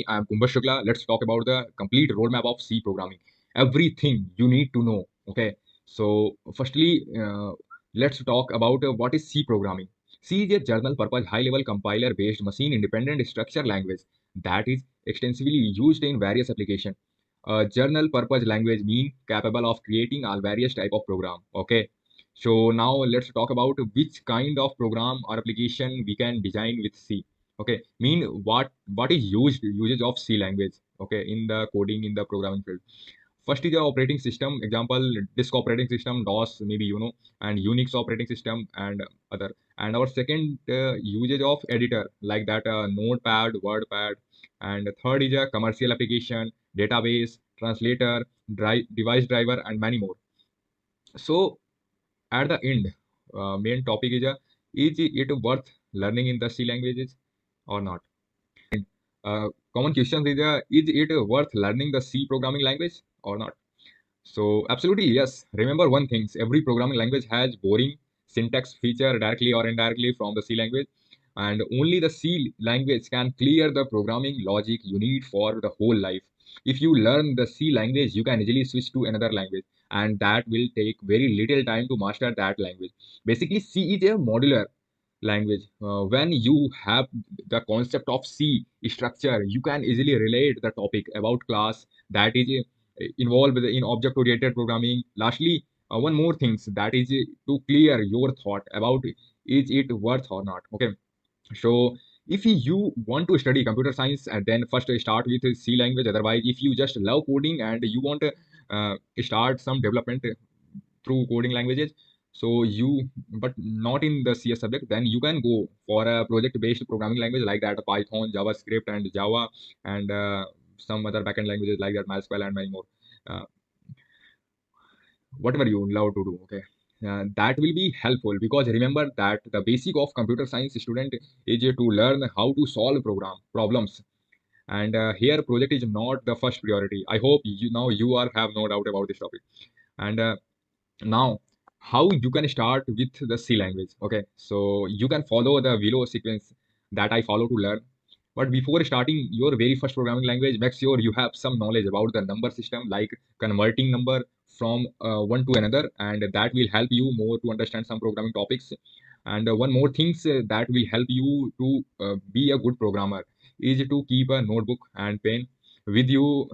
I'm Kumbhaj Shukla. Let's talk about the complete roadmap of C programming. Everything you need to know. Okay. So, firstly, let's talk about what is C programming. C is a general purpose high level compiler based machine independent structure language that is extensively used in various applications. A general purpose language mean capable of creating all various type of program. Okay. So now let's talk about which kind of program or application we can design with C. Okay, mean what is usage of C language, okay, in the coding in the programming field. First is the operating system, example disk operating system, DOS, maybe and Unix operating system and other. And our second usage of editor like that, notepad, wordpad. And third is a commercial application, database, translator, device driver, and many more. So at the end, main topic is it worth learning in the C languages or not? Common question is it worth learning the C programming language or not? So absolutely yes. Remember one thing: every programming language has boring syntax feature directly or indirectly from the C language, and only the C language can clear the programming logic you need for the whole life. If you learn the C language, you can easily switch to another language, and that will take very little time to master that language. Basically, C is a modular language. When you have the concept of C structure, you can easily relate the topic about class that is involved in object-oriented programming. Lastly, one more things that is to clear your thought about is it worth or not. Okay, so if you want to study computer science, and then first start with C language. Otherwise, if you just love coding and you want to start some development through coding languages, so you but not in the CS subject, then you can go for a project-based programming language like that, Python, JavaScript, and Java, and some other backend languages like that, MySQL, and many more. Uh, whatever you love to do, okay, that will be helpful, because remember that the basic of computer science student is to learn how to solve program problems. And here project is not the first priority. I hope you are have no doubt about this topic. And now, how you can start with the C language? Okay, so you can follow the below sequence that I follow to learn. But before starting your very first programming language, make sure you have some knowledge about the number system, like converting number from one to another, and that will help you more to understand some programming topics. And one more things that will help you to be a good programmer is to keep a notebook and pen with you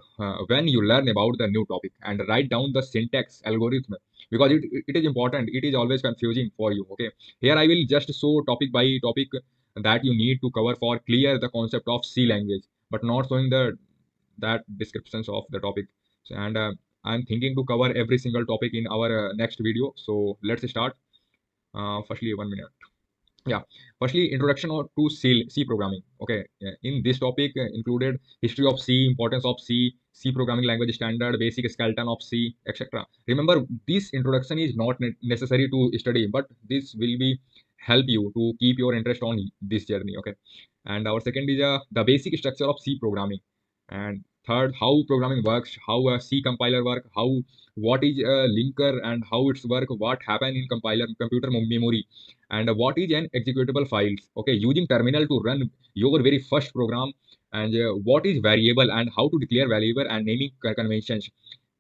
when you learn about the new topic, and write down the syntax algorithm, because it is important. It is always confusing for you. Okay, here I will just show topic by topic that you need to cover for clear the concept of C language, but not showing the that descriptions of the topic. And I'm thinking to cover every single topic in our next video. So let's start. Firstly, 1 minute. Yeah, firstly, introduction to C programming. Okay, yeah. In this topic included history of C, importance of C programming language standard, basic skeleton of C, etc. Remember, this introduction is not necessary to study, but this will be help you to keep your interest on this journey. Okay, and our second is the basic structure of C programming, and third, how programming works, how a C compiler work, how what is a linker and how it's work, what happen in compiler computer memory, and what is an executable files, okay, using terminal to run your very first program, and what is variable and how to declare variable and naming conventions,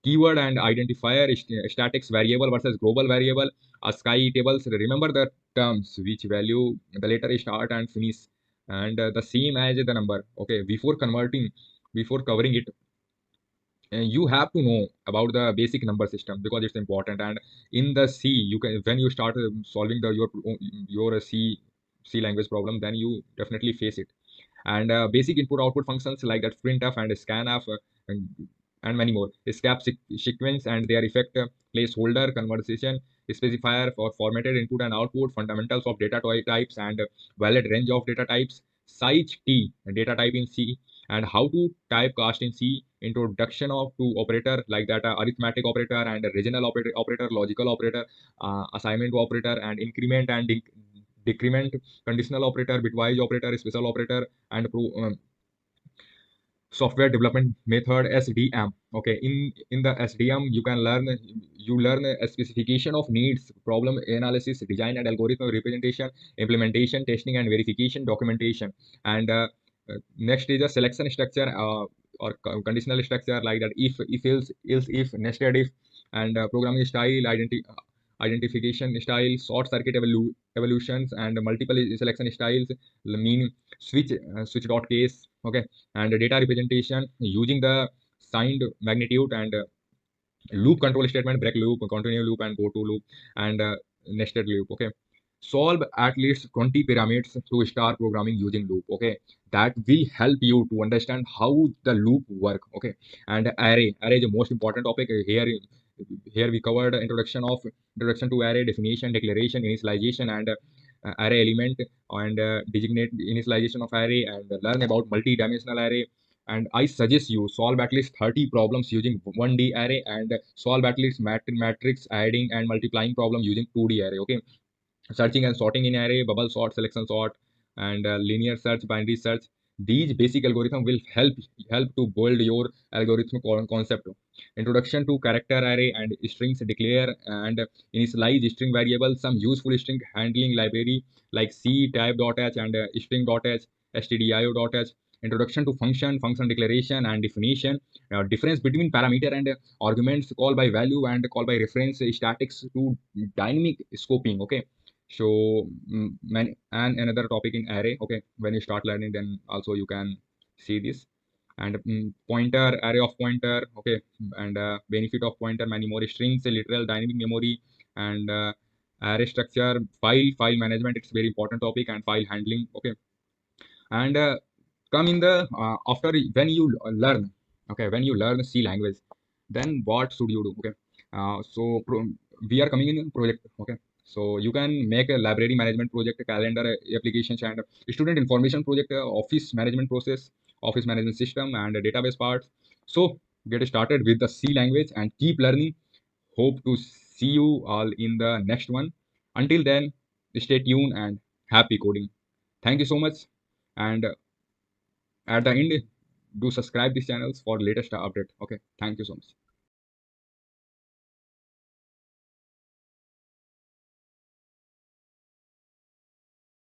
keyword and identifier, statics variable versus global variable, ASCII tables. Remember the terms which value the letter start and finish, and the same as the number. Okay, before covering it, you have to know about the basic number system, because it's important. And in the C, you can, when you start solving the your C language problem, then you definitely face it. And basic input output functions like that, printf and scanf, and many more, escape sequence and their effect, placeholder, conversation specifier for formatted input and output, fundamentals of data types and valid range of data types, size t data type in C, and how to typecast in C, introduction of to operator like that, arithmetic operator and regional operator, logical operator, assignment operator, and increment and decrement, conditional operator, bitwise operator, special operator, and software development method, SDM. Okay, in the SDM you learn a specification of needs, problem analysis, design and algorithm representation, implementation, testing and verification, documentation. And Next is a selection structure, or conditional structure, like that if else else if nested if, and programming style, identification style, short circuit evolutions, and multiple selection styles, mean switch dot case. Okay. And data representation using the signed magnitude, and loop control statement, break loop, continue loop, and go to loop, and nested loop. Okay. Solve at least 20 pyramids to start programming using loop. Okay. That will help you to understand how the loop work. Okay. And array is the most important topic here. Here we covered introduction to array, definition, declaration, initialization, and array element, and designate initialization of array, and learn about multi-dimensional array. And I suggest you solve at least 30 problems using 1D array, and solve at least matrix adding and multiplying problem using 2D array. Okay. Searching and sorting in array, bubble sort, selection sort, and linear search, binary search. These basic algorithm will help to build your algorithm concept. Introduction to character array and strings, declare and initialize string variables. Some useful string handling library like C type.h and string.h, stdio.h. Introduction to function declaration and definition. Difference between parameter and arguments, call by value and call by reference, statics to dynamic scoping. Okay. So and another topic in array. Okay. When you start learning, then also you can see this. And pointer, array of pointer. Okay. And benefit of pointer, many more strings, literal, dynamic memory, and array structure, file management. It's very important topic, and file handling. Okay. And come in the after when you learn. Okay. When you learn C language, then what should you do? Okay. We are coming in project. Okay. So you can make a library management project, calendar applications, and student information project, office management process, office management system, and database parts. So get started with the C language and keep learning. Hope to see you all in the next one. Until then, stay tuned and happy coding. Thank you so much. And at the end, do subscribe these channels for latest update. Okay. Thank you so much.